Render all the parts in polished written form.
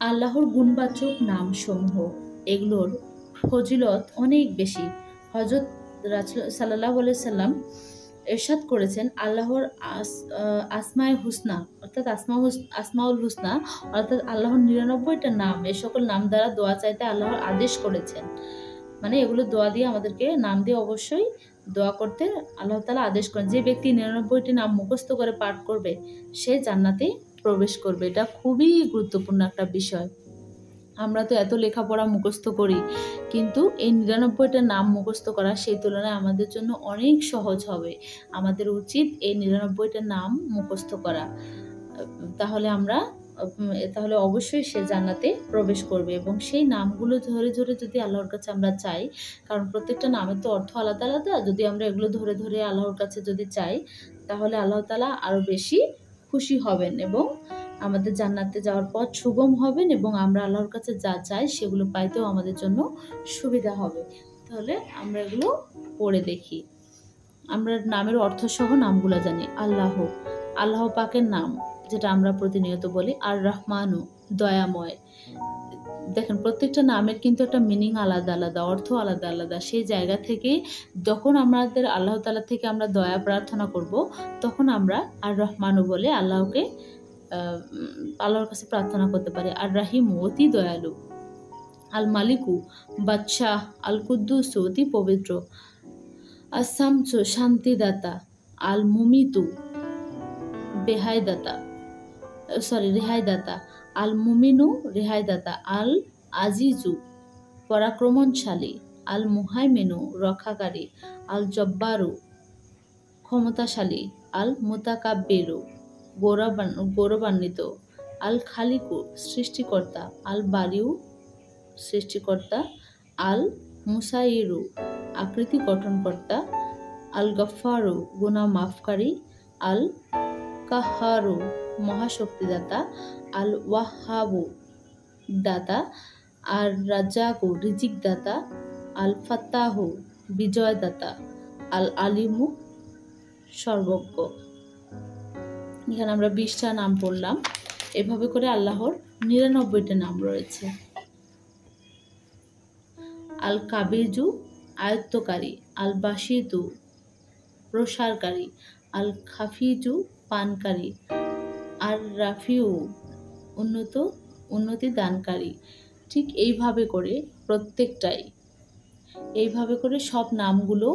আল্লাহর গুণবাচক নামসমূহ এগুলোর ফজিলত অনেক বেশি। হযরত রাসূল সাল্লাল্লাহু আলাইহি সাল্লাম ইরশাদ করেছেন, আল্লাহর আসমায়ে হুসনা অর্থাৎ আসমাউল হুসনা অর্থাৎ আল্লাহর ৯৯টা নাম, এ সকল নাম দ্বারা দোয়া চাইতে আল্লাহর আদেশ করেছেন। মানে এগুলো দোয়া দিয়ে আমাদেরকে নাম দিয়ে অবশ্যই দোয়া করতে আল্লাহ তাআলা আদেশ করেন। যে ব্যক্তি ৯৯টি নাম মুখস্থ করে পাঠ করবে সে জান্নাতে প্রবেশ করবে। এটা খুবই গুরুত্বপূর্ণ একটা বিষয়। আমরা তো এত লেখাপড়া মুখস্থ করি, কিন্তু এই ৯৯টা নাম মুখস্থ করা সেই তুলনায় আমাদের জন্য অনেক সহজ হবে। আমাদের উচিত এই ৯৯টা নাম মুখস্থ করা। তাহলে অবশ্যই সে জান্নাতে প্রবেশ করবে এবং সেই নামগুলো ধরে যদি আল্লাহর কাছে আমরা চাই, কারণ প্রত্যেকটা নামের তো অর্থ আলাদা আলাদা। যদি আমরা এগুলো ধরে আল্লাহর কাছে যদি চাই, তাহলে আল্লাহ তাআলা আরো বেশি খুশি হবেন এবং আমাদের জান্নাতে যাওয়ার পথ সুগম হবেন এবং আমরা আল্লাহর কাছে যা চাই সেগুলো পাইতেও আমাদের জন্য সুবিধা হবে। তাহলে আমরা এগুলো পড়ে দেখি। আমরা নামের অর্থসহ নামগুলো জানি। আল্লাহ পাকের নাম, যেটা আমরা প্রতিনিয়ত বলি আর রহমানু, দয়াময়। দেখেন প্রত্যেকটা নামের কিন্তু একটা মিনিং আলাদা আলাদা, অর্থ আলাদা আলাদা। সেই জায়গা থেকে যখন আমাদের আল্লাহ তাআলা থেকে আমরা দয়া প্রার্থনা করব, তখন আমরা আর রহমানু বলে আল্লাহর কাছে প্রার্থনা করতে পারি। আর রাহিম, অতি দয়ালু। আল মালিকু, বাদশাহ। আল কুদ্দুস, অতি পবিত্র। আসামসু, শান্তিদাতা। আল মুমিতু, রেহাইদাতা। আল মুমিনু, রেহাইদাতা। আল আজিজু, পরাক্রমশালী। আল মুহাইমিনু, রক্ষাকারী। আল জব্বারু, ক্ষমতাশালী। আল মুতাকাব্বিরু, গৌরবান্বিত। আল খালিকু, সৃষ্টিকর্তা। আল বারিউ, সৃষ্টিকর্তা। আল মুসাইরু, আকৃতি গঠনকর্তা। আল গফফারু, গুনাহ মাফকারী। আল কাহ্হারু, মহাশক্তিদাতা। আল ওয়াহ্হাবু, দাতা। আর রাজ্জাকু, রিজিক দাতা। আল ফাত্তাহু, বিজয়দাতা। আল আলিমু, সর্বজ্ঞ। এখানে আমরা 20টা নাম পড়লাম। এভাবে করে আল্লাহর ৯৯টা নাম রয়েছে। আল কাবিজু, আয়ত্তকারী। আল বাসিতু, প্রসারকারী। আল খাফিজু, পানকারী। আর রাফিউ, উন্নতি দানকারী। ঠিক এইভাবে করে সব নামগুলো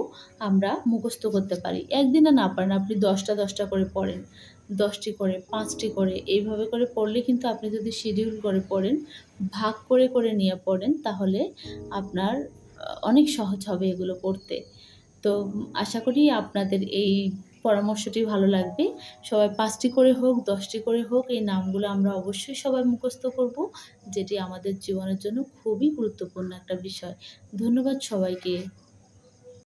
আমরা মুখস্থ করতে পারি। একদিনে না পারেন, আপনি 10টা করে পড়েন, 10টি করে, 5টি করে, এইভাবে করে পড়লে কিন্তু আপনি যদি শিডিউল করে পড়েন, ভাগ করে নিয়ে পড়েন, তাহলে আপনার অনেক সহজ হবে এগুলো পড়তে। তো আশা করি আপনাদের এই পরামর্শটি ভালো লাগবে। সবাই 5টি করে হোক, 10টি করে হোক, এই নামগুলো আমরা অবশ্যই সবাই মুখস্থ করব, যেটি আমাদের জীবনের জন্য খুবই গুরুত্বপূর্ণ একটা বিষয়। ধন্যবাদ সবাইকে।